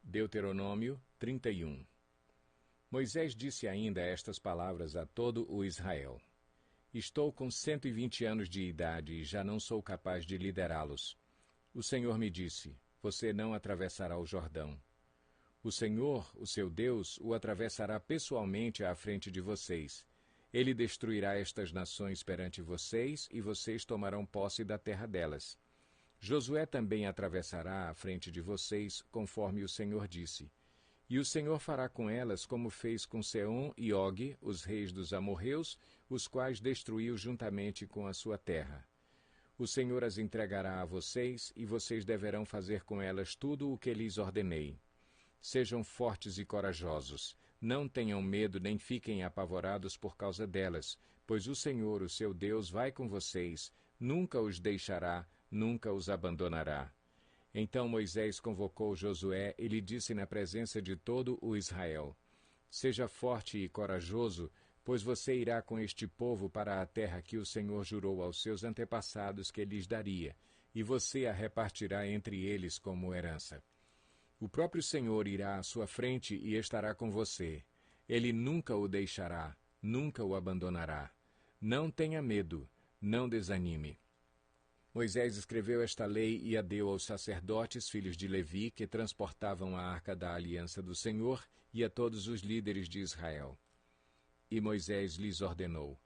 Deuteronômio 31. Moisés disse ainda estas palavras a todo o Israel: Estou com 120 anos de idade e já não sou capaz de liderá-los. O Senhor me disse: Você não atravessará o Jordão. O Senhor, o seu Deus, o atravessará pessoalmente à frente de vocês. Ele destruirá estas nações perante vocês e vocês tomarão posse da terra delas. Josué também atravessará à frente de vocês, conforme o Senhor disse. E o Senhor fará com elas como fez com Seom e Og, os reis dos amorreus, os quais destruiu juntamente com a sua terra. O Senhor as entregará a vocês, e vocês deverão fazer com elas tudo o que lhes ordenei. Sejam fortes e corajosos, não tenham medo nem fiquem apavorados por causa delas, pois o Senhor, o seu Deus, vai com vocês, nunca os deixará, nunca os abandonará. Então Moisés convocou Josué e lhe disse na presença de todo o Israel: Seja forte e corajoso, pois você irá com este povo para a terra que o Senhor jurou aos seus antepassados que lhes daria, e você a repartirá entre eles como herança. O próprio Senhor irá à sua frente e estará com você. Ele nunca o deixará, nunca o abandonará. Não tenha medo, não desanime. Moisés escreveu esta lei e a deu aos sacerdotes, filhos de Levi, que transportavam a arca da aliança do Senhor, e a todos os líderes de Israel. E Moisés lhes ordenou: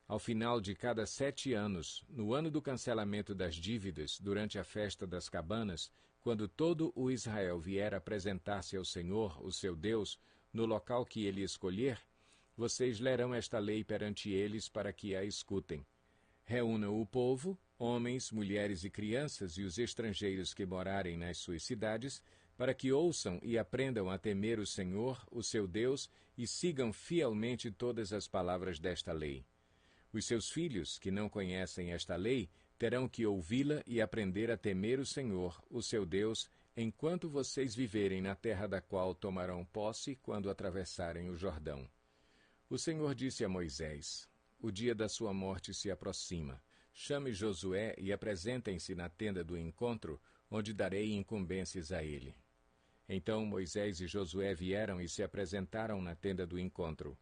Ao final de cada 7 anos, no ano do cancelamento das dívidas, durante a festa das cabanas, quando todo o Israel vier apresentar-se ao Senhor, o seu Deus, no local que ele escolher, vocês lerão esta lei perante eles para que a escutem. Reúnam o povo, homens, mulheres e crianças e os estrangeiros que morarem nas suas cidades, para que ouçam e aprendam a temer o Senhor, o seu Deus, e sigam fielmente todas as palavras desta lei. Os seus filhos, que não conhecem esta lei, terão que ouvi-la e aprender a temer o Senhor, o seu Deus, enquanto vocês viverem na terra da qual tomarão posse quando atravessarem o Jordão. O Senhor disse a Moisés: O dia da sua morte se aproxima. Chame Josué e apresentem-se na tenda do encontro, onde darei incumbências a ele. Então Moisés e Josué vieram e se apresentaram na tenda do encontro.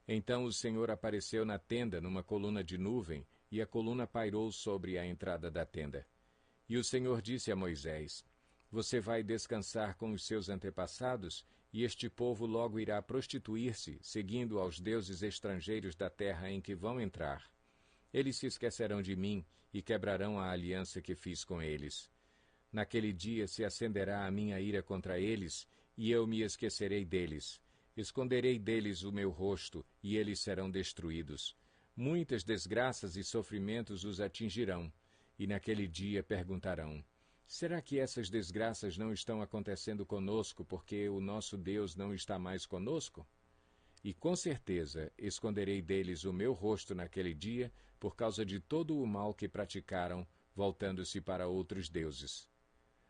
Então o Senhor apareceu na tenda numa coluna de nuvem, e a coluna pairou sobre a entrada da tenda. E o Senhor disse a Moisés: Você vai descansar com os seus antepassados, e este povo logo irá prostituir-se, seguindo aos deuses estrangeiros da terra em que vão entrar. Eles se esquecerão de mim e quebrarão a aliança que fiz com eles. Naquele dia se acenderá a minha ira contra eles, e eu me esquecerei deles. Esconderei deles o meu rosto, e eles serão destruídos. Muitas desgraças e sofrimentos os atingirão, e naquele dia perguntarão: Será que essas desgraças não estão acontecendo conosco porque o nosso Deus não está mais conosco? E com certeza esconderei deles o meu rosto naquele dia, por causa de todo o mal que praticaram, voltando-se para outros deuses.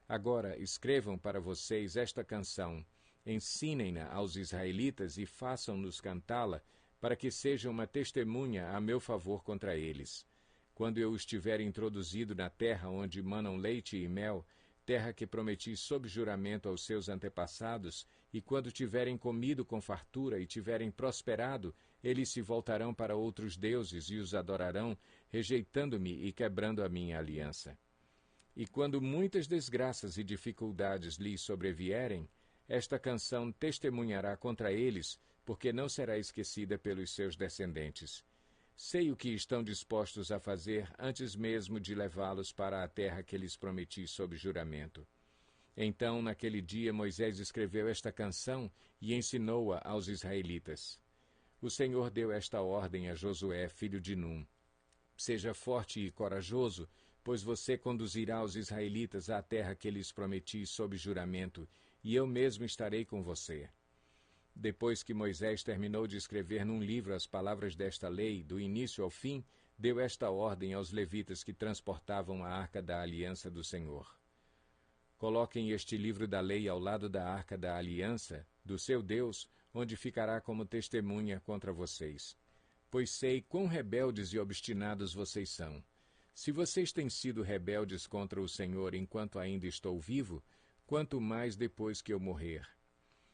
Agora escrevam para vocês esta canção, ensinem-na aos israelitas e façam-nos cantá-la, para que seja uma testemunha a meu favor contra eles. Quando eu estiver introduzido na terra onde manam leite e mel, terra que prometi sob juramento aos seus antepassados, e quando tiverem comido com fartura e tiverem prosperado, eles se voltarão para outros deuses e os adorarão, rejeitando-me e quebrando a minha aliança. E quando muitas desgraças e dificuldades lhes sobrevierem, esta canção testemunhará contra eles, porque não será esquecida pelos seus descendentes. Sei o que estão dispostos a fazer antes mesmo de levá-los para a terra que lhes prometi sob juramento. Então, naquele dia, Moisés escreveu esta canção e ensinou-a aos israelitas. O Senhor deu esta ordem a Josué, filho de Num: Seja forte e corajoso, pois você conduzirá os israelitas à terra que lhes prometi sob juramento, e eu mesmo estarei com você. Depois que Moisés terminou de escrever num livro as palavras desta lei, do início ao fim, deu esta ordem aos levitas que transportavam a arca da aliança do Senhor: Coloquem este livro da lei ao lado da arca da aliança, do seu Deus, onde ficará como testemunha contra vocês. Pois sei quão rebeldes e obstinados vocês são. Se vocês têm sido rebeldes contra o Senhor enquanto ainda estou vivo, quanto mais depois que eu morrer.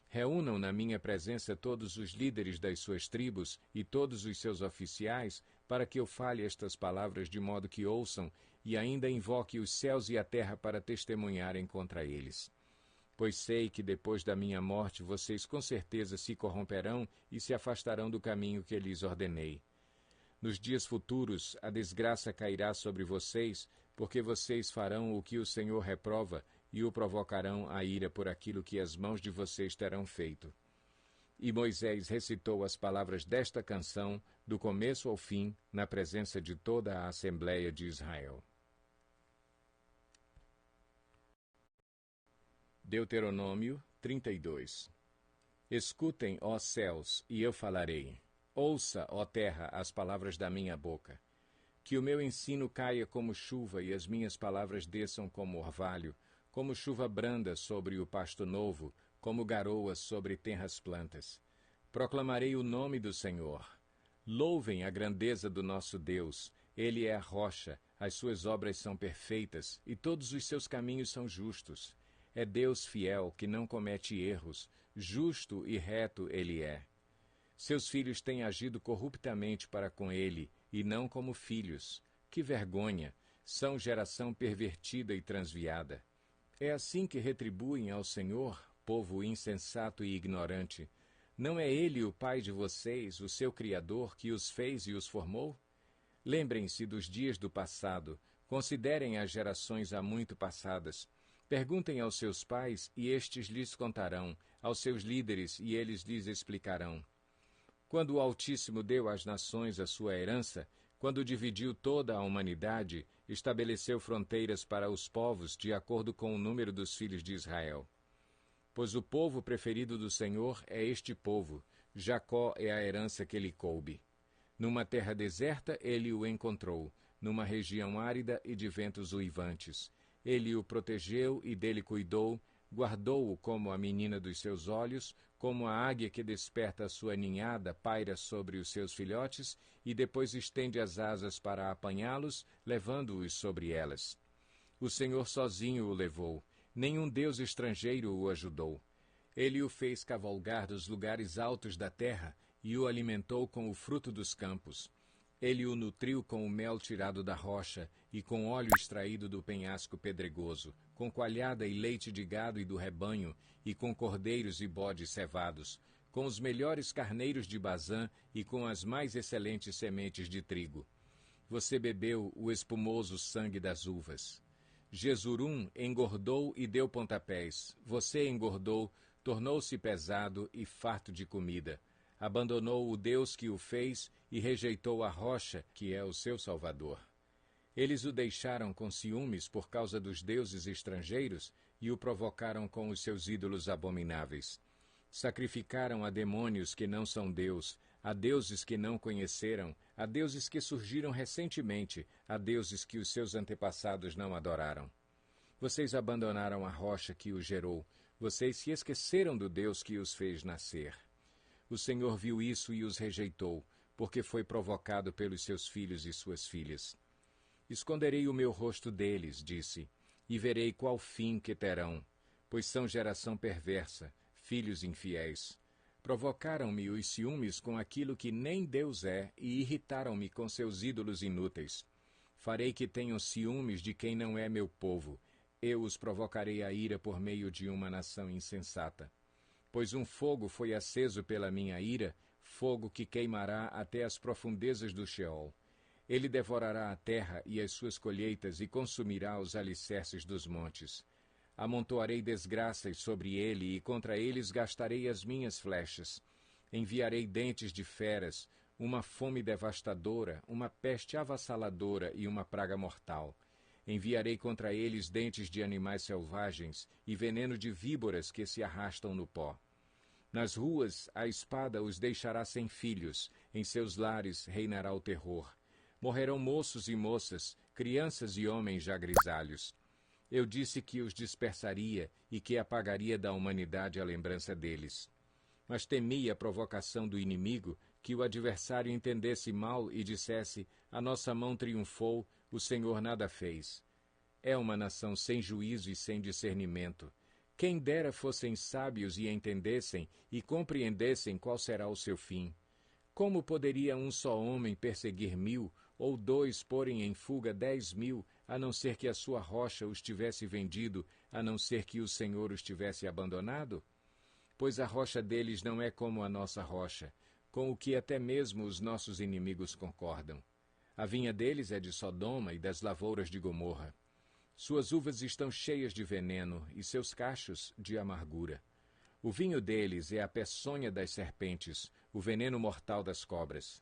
Reúnam na minha presença todos os líderes das suas tribos e todos os seus oficiais, para que eu fale estas palavras de modo que ouçam, e ainda invoque os céus e a terra para testemunharem contra eles. Pois sei que depois da minha morte vocês com certeza se corromperão e se afastarão do caminho que lhes ordenei. Nos dias futuros a desgraça cairá sobre vocês, porque vocês farão o que o Senhor reprova e o provocarão à ira por aquilo que as mãos de vocês terão feito. E Moisés recitou as palavras desta canção, do começo ao fim, na presença de toda a Assembleia de Israel. Deuteronômio 32. Escutem, ó céus, e eu falarei. Ouça, ó terra, as palavras da minha boca. Que o meu ensino caia como chuva e as minhas palavras desçam como orvalho, como chuva branda sobre o pasto novo, como garoa sobre tenras plantas. Proclamarei o nome do Senhor. Louvem a grandeza do nosso Deus. Ele é a rocha, as suas obras são perfeitas, e todos os seus caminhos são justos. É Deus fiel, que não comete erros, justo e reto ele é. Seus filhos têm agido corruptamente para com ele, e não como filhos. Que vergonha! São geração pervertida e transviada. É assim que retribuem ao Senhor, povo insensato e ignorante. Não é ele o Pai de vocês, o seu Criador, que os fez e os formou? Lembrem-se dos dias do passado, considerem as gerações há muito passadas. Perguntem aos seus pais, e estes lhes contarão, aos seus líderes, e eles lhes explicarão. Quando o Altíssimo deu às nações a sua herança, quando dividiu toda a humanidade, estabeleceu fronteiras para os povos de acordo com o número dos filhos de Israel. Pois o povo preferido do Senhor é este povo, Jacó é a herança que lhe coube. Numa terra deserta ele o encontrou, numa região árida e de ventos uivantes. Ele o protegeu e dele cuidou, guardou-o como a menina dos seus olhos, como a águia que desperta a sua ninhada paira sobre os seus filhotes e depois estende as asas para apanhá-los, levando-os sobre elas. O Senhor sozinho o levou, nenhum deus estrangeiro o ajudou. Ele o fez cavalgar dos lugares altos da terra e o alimentou com o fruto dos campos. Ele o nutriu com o mel tirado da rocha e com óleo extraído do penhasco pedregoso, com coalhada e leite de gado e do rebanho, e com cordeiros e bodes cevados, com os melhores carneiros de Bazã e com as mais excelentes sementes de trigo. Você bebeu o espumoso sangue das uvas. Jesurum engordou e deu pontapés. Você engordou, tornou-se pesado e farto de comida. Abandonou o Deus que o fez e rejeitou a rocha, que é o seu Salvador. Eles o deixaram com ciúmes por causa dos deuses estrangeiros e o provocaram com os seus ídolos abomináveis. Sacrificaram a demônios que não são Deus, a deuses que não conheceram, a deuses que surgiram recentemente, a deuses que os seus antepassados não adoraram. Vocês abandonaram a rocha que os gerou, vocês se esqueceram do Deus que os fez nascer. O Senhor viu isso e os rejeitou, porque foi provocado pelos seus filhos e suas filhas. Esconderei o meu rosto deles, disse, e verei qual fim que terão, pois são geração perversa, filhos infiéis. Provocaram-me os ciúmes com aquilo que nem Deus é e irritaram-me com seus ídolos inúteis. Farei que tenham ciúmes de quem não é meu povo. Eu os provocarei a ira por meio de uma nação insensata. Pois um fogo foi aceso pela minha ira, fogo que queimará até as profundezas do Sheol. Ele devorará a terra e as suas colheitas e consumirá os alicerces dos montes. Amontoarei desgraças sobre ele e contra eles gastarei as minhas flechas. Enviarei dentes de feras, uma fome devastadora, uma peste avassaladora e uma praga mortal. Enviarei contra eles dentes de animais selvagens e veneno de víboras que se arrastam no pó. Nas ruas, a espada os deixará sem filhos, em seus lares reinará o terror. Morrerão moços e moças, crianças e homens já grisalhos. Eu disse que os dispersaria e que apagaria da humanidade a lembrança deles. Mas temi a provocação do inimigo, que o adversário entendesse mal e dissesse, a nossa mão triunfou, o Senhor nada fez. É uma nação sem juízo e sem discernimento. Quem dera fossem sábios e entendessem e compreendessem qual será o seu fim. Como poderia um só homem perseguir 1000, ou 2 porem em fuga 10.000, a não ser que a sua rocha os tivesse vendido, a não ser que o Senhor os tivesse abandonado? Pois a rocha deles não é como a nossa rocha, com o que até mesmo os nossos inimigos concordam. A vinha deles é de Sodoma e das lavouras de Gomorra. Suas uvas estão cheias de veneno e seus cachos de amargura. O vinho deles é a peçonha das serpentes, o veneno mortal das cobras.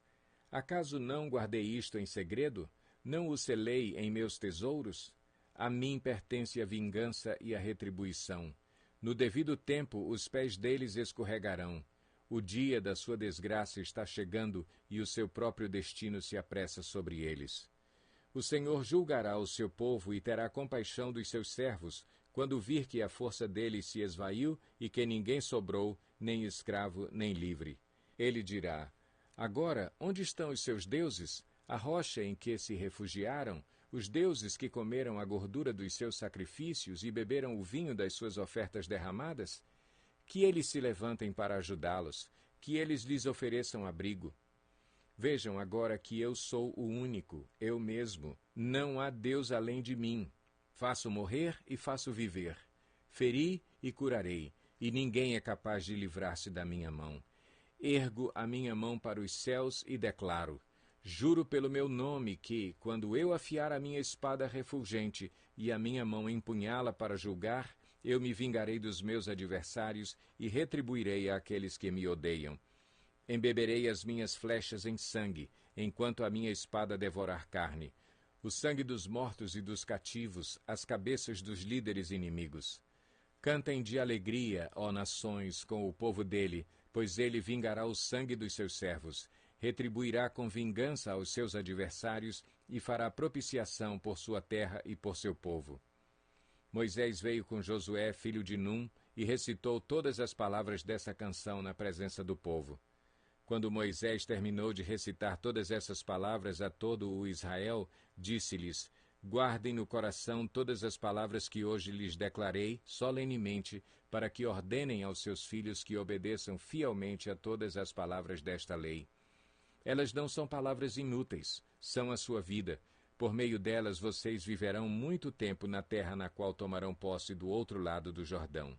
Acaso não guardei isto em segredo? Não o selei em meus tesouros? A mim pertence a vingança e a retribuição. No devido tempo os pés deles escorregarão. O dia da sua desgraça está chegando e o seu próprio destino se apressa sobre eles. O Senhor julgará o seu povo e terá compaixão dos seus servos, quando vir que a força deles se esvaiu e que ninguém sobrou, nem escravo, nem livre. Ele dirá: agora, onde estão os seus deuses, a rocha em que se refugiaram, os deuses que comeram a gordura dos seus sacrifícios e beberam o vinho das suas ofertas derramadas? Que eles se levantem para ajudá-los, que eles lhes ofereçam abrigo. Vejam agora que eu sou o único, eu mesmo, não há Deus além de mim. Faço morrer e faço viver. Feri e curarei, e ninguém é capaz de livrar-se da minha mão. Ergo a minha mão para os céus e declaro: juro pelo meu nome que, quando eu afiar a minha espada refulgente e a minha mão empunhá-la para julgar, eu me vingarei dos meus adversários e retribuirei àqueles que me odeiam. Embeberei as minhas flechas em sangue, enquanto a minha espada devorar carne. O sangue dos mortos e dos cativos, as cabeças dos líderes inimigos. Cantem de alegria, ó nações, com o povo dele, pois ele vingará o sangue dos seus servos, retribuirá com vingança aos seus adversários e fará propiciação por sua terra e por seu povo. Moisés veio com Josué, filho de Num, e recitou todas as palavras dessa canção na presença do povo. Quando Moisés terminou de recitar todas essas palavras a todo o Israel, disse-lhes: guardem no coração todas as palavras que hoje lhes declarei solenemente, para que ordenem aos seus filhos que obedeçam fielmente a todas as palavras desta lei. Elas não são palavras inúteis, são a sua vida. Por meio delas vocês viverão muito tempo na terra na qual tomarão posse do outro lado do Jordão.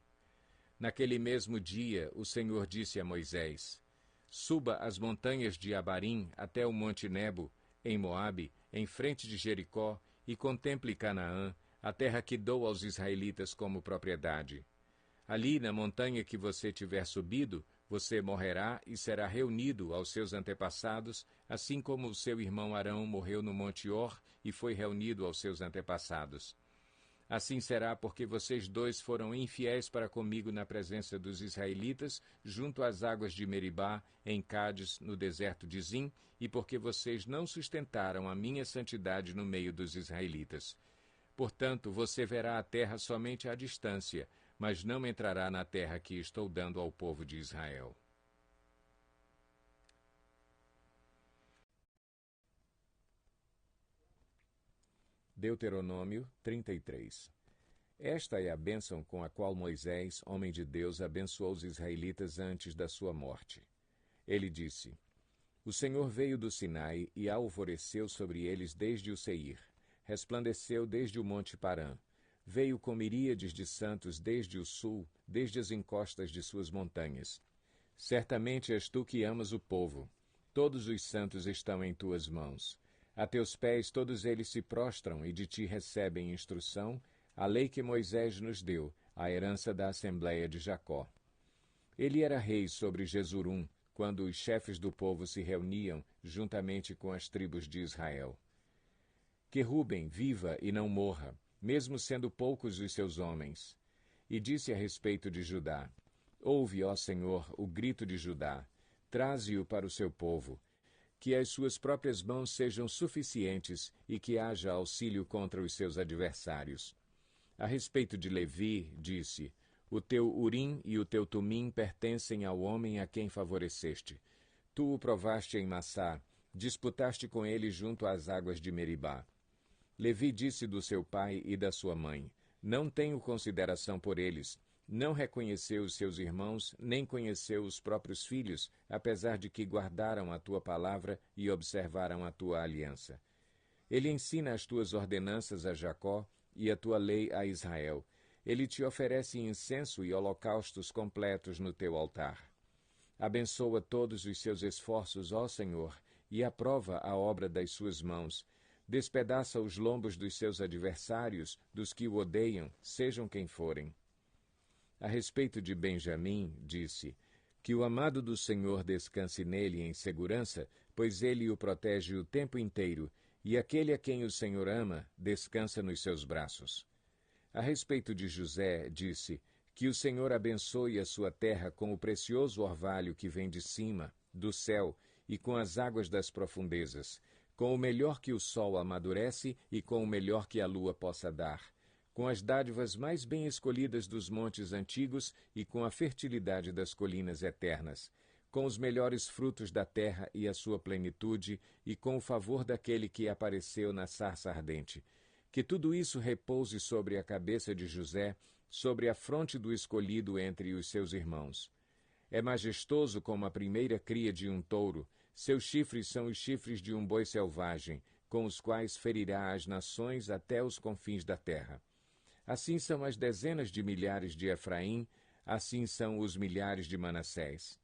Naquele mesmo dia, o Senhor disse a Moisés: suba as montanhas de Abarim até o monte Nebo, em Moabe, em frente de Jericó, e contemple Canaã, a terra que dou aos israelitas como propriedade. Ali, na montanha que você tiver subido, você morrerá e será reunido aos seus antepassados, assim como o seu irmão Arão morreu no monte Hor e foi reunido aos seus antepassados. Assim será porque vocês dois foram infiéis para comigo na presença dos israelitas, junto às águas de Meribá, em Cádiz, no deserto de Zim, e porque vocês não sustentaram a minha santidade no meio dos israelitas. Portanto, você verá a terra somente à distância, mas não entrará na terra que estou dando ao povo de Israel. Deuteronômio 33. Esta é a bênção com a qual Moisés, homem de Deus, abençoou os israelitas antes da sua morte. Ele disse: o Senhor veio do Sinai e alvoreceu sobre eles desde o Seir, resplandeceu desde o monte Parã, veio com miríades de santos desde o sul, desde as encostas de suas montanhas. Certamente és tu que amas o povo, todos os santos estão em tuas mãos. A teus pés todos eles se prostram e de ti recebem instrução, a lei que Moisés nos deu, a herança da Assembleia de Jacó. Ele era rei sobre Jesurum, quando os chefes do povo se reuniam juntamente com as tribos de Israel. Que Ruben viva e não morra, mesmo sendo poucos os seus homens. E disse a respeito de Judá: ouve, ó Senhor, o grito de Judá, traze-o para o seu povo, que as suas próprias mãos sejam suficientes e que haja auxílio contra os seus adversários. A respeito de Levi, disse: o teu Urim e o teu Tumim pertencem ao homem a quem favoreceste. Tu o provaste em Massá, disputaste com ele junto às águas de Meribá. Levi disse do seu pai e da sua mãe: não tenho consideração por eles, Não reconheceu os seus irmãos, nem conheceu os próprios filhos, apesar de que guardaram a tua palavra e observaram a tua aliança. Ele ensina as tuas ordenanças a Jacó e a tua lei a Israel. Ele te oferece incenso e holocaustos completos no teu altar. Abençoa todos os seus esforços, ó Senhor, e aprova a obra das suas mãos. Despedaça os lombos dos seus adversários, dos que o odeiam, sejam quem forem. A respeito de Benjamim, disse, que o amado do Senhor descanse nele em segurança, pois ele o protege o tempo inteiro, e aquele a quem o Senhor ama, descansa nos seus braços. A respeito de José, disse, que o Senhor abençoe a sua terra com o precioso orvalho que vem de cima, do céu, e com as águas das profundezas, com o melhor que o sol amadurece e com o melhor que a lua possa dar, com as dádivas mais bem escolhidas dos montes antigos e com a fertilidade das colinas eternas, com os melhores frutos da terra e a sua plenitude, e com o favor daquele que apareceu na sarça ardente. Que tudo isso repouse sobre a cabeça de José, sobre a fronte do escolhido entre os seus irmãos. É majestoso como a primeira cria de um touro, seus chifres são os chifres de um boi selvagem, com os quais ferirá as nações até os confins da terra. Assim são as dezenas de milhares de Efraim, assim são os milhares de Manassés.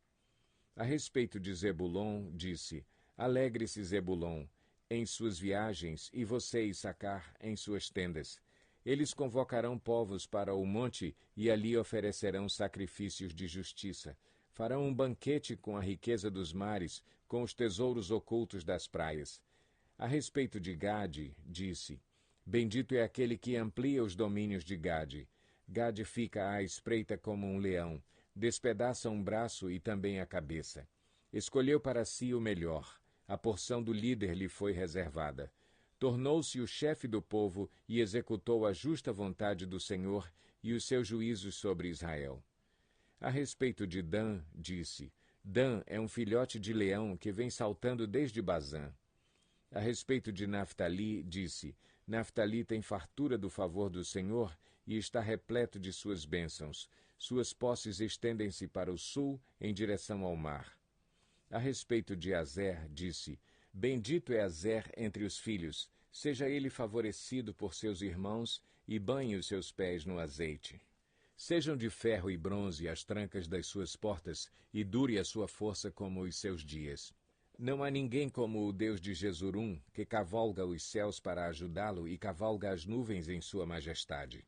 A respeito de Zebulon, disse, alegre-se Zebulon em suas viagens, e você, Issacar, em suas tendas. Eles convocarão povos para o monte, e ali oferecerão sacrifícios de justiça. Farão um banquete com a riqueza dos mares, com os tesouros ocultos das praias. A respeito de Gade, disse, bendito é aquele que amplia os domínios de Gade. Gade fica à espreita como um leão, despedaça um braço e também a cabeça. Escolheu para si o melhor, a porção do líder lhe foi reservada. Tornou-se o chefe do povo e executou a justa vontade do Senhor e os seus juízos sobre Israel. A respeito de Dan, disse, Dan é um filhote de leão que vem saltando desde Bazã. A respeito de Naftali, disse, Naftali tem fartura do favor do Senhor e está repleto de suas bênçãos. Suas posses estendem-se para o sul, em direção ao mar. A respeito de Azer, disse, bendito é Azer entre os filhos, seja ele favorecido por seus irmãos e banhe os seus pés no azeite. Sejam de ferro e bronze as trancas das suas portas, e dure a sua força como os seus dias. Não há ninguém como o Deus de Jesurum, que cavalga os céus para ajudá-lo e cavalga as nuvens em sua majestade.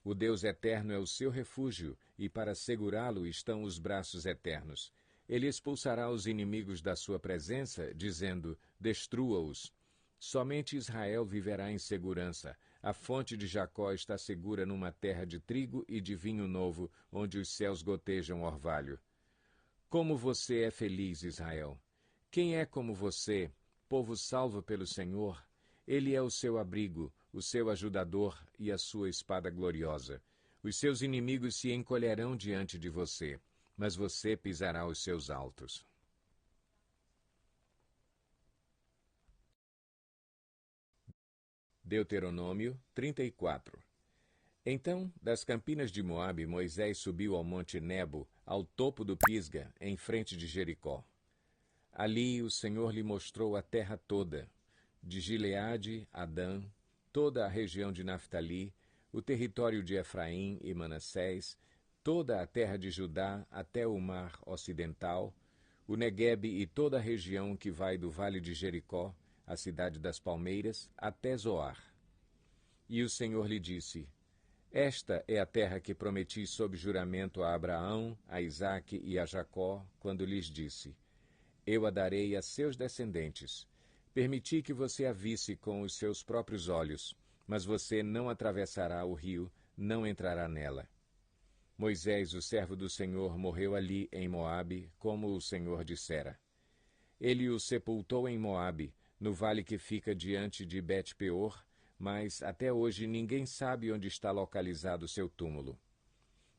O Deus eterno é o seu refúgio, e para segurá-lo estão os braços eternos. Ele expulsará os inimigos da sua presença, dizendo, destrua-os. Somente Israel viverá em segurança. A fonte de Jacó está segura numa terra de trigo e de vinho novo, onde os céus gotejam orvalho. Como você é feliz, Israel! Quem é como você, povo salvo pelo Senhor? Ele é o seu abrigo, o seu ajudador e a sua espada gloriosa. Os seus inimigos se encolherão diante de você, mas você pisará os seus altos. Deuteronômio 34. Então, das campinas de Moabe, Moisés subiu ao monte Nebo, ao topo do Pisga, em frente de Jericó. Ali o Senhor lhe mostrou a terra toda, de Gileade a Dan, toda a região de Naftali, o território de Efraim e Manassés, toda a terra de Judá até o mar ocidental, o Neguebe e toda a região que vai do vale de Jericó, a cidade das palmeiras, até Zoar. E o Senhor lhe disse, esta é a terra que prometi sob juramento a Abraão, a Isaque e a Jacó, quando lhes disse, eu a darei a seus descendentes. Permiti que você a visse com os seus próprios olhos, mas você não atravessará o rio, não entrará nela. Moisés, o servo do Senhor, morreu ali em Moabe, como o Senhor dissera. Ele o sepultou em Moabe, no vale que fica diante de Bet-peor, mas até hoje ninguém sabe onde está localizado seu túmulo.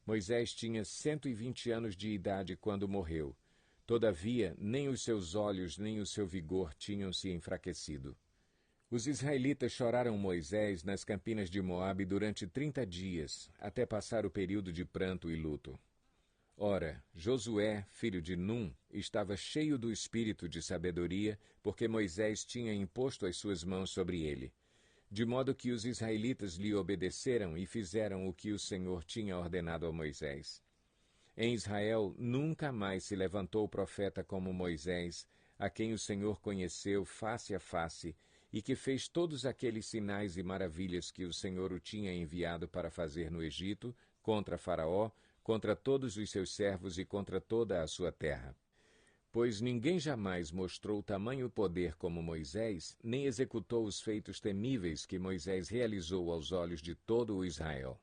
Moisés tinha 120 anos de idade quando morreu. Todavia, nem os seus olhos nem o seu vigor tinham se enfraquecido. Os israelitas choraram Moisés nas campinas de Moabe durante 30 dias, até passar o período de pranto e luto. Ora, Josué, filho de Num, estava cheio do espírito de sabedoria, porque Moisés tinha imposto as suas mãos sobre ele. De modo que os israelitas lhe obedeceram e fizeram o que o Senhor tinha ordenado a Moisés. Em Israel nunca mais se levantou profeta como Moisés, a quem o Senhor conheceu face a face, e que fez todos aqueles sinais e maravilhas que o Senhor o tinha enviado para fazer no Egito, contra Faraó, contra todos os seus servos e contra toda a sua terra. Pois ninguém jamais mostrou tamanho poder como Moisés, nem executou os feitos temíveis que Moisés realizou aos olhos de todo o Israel.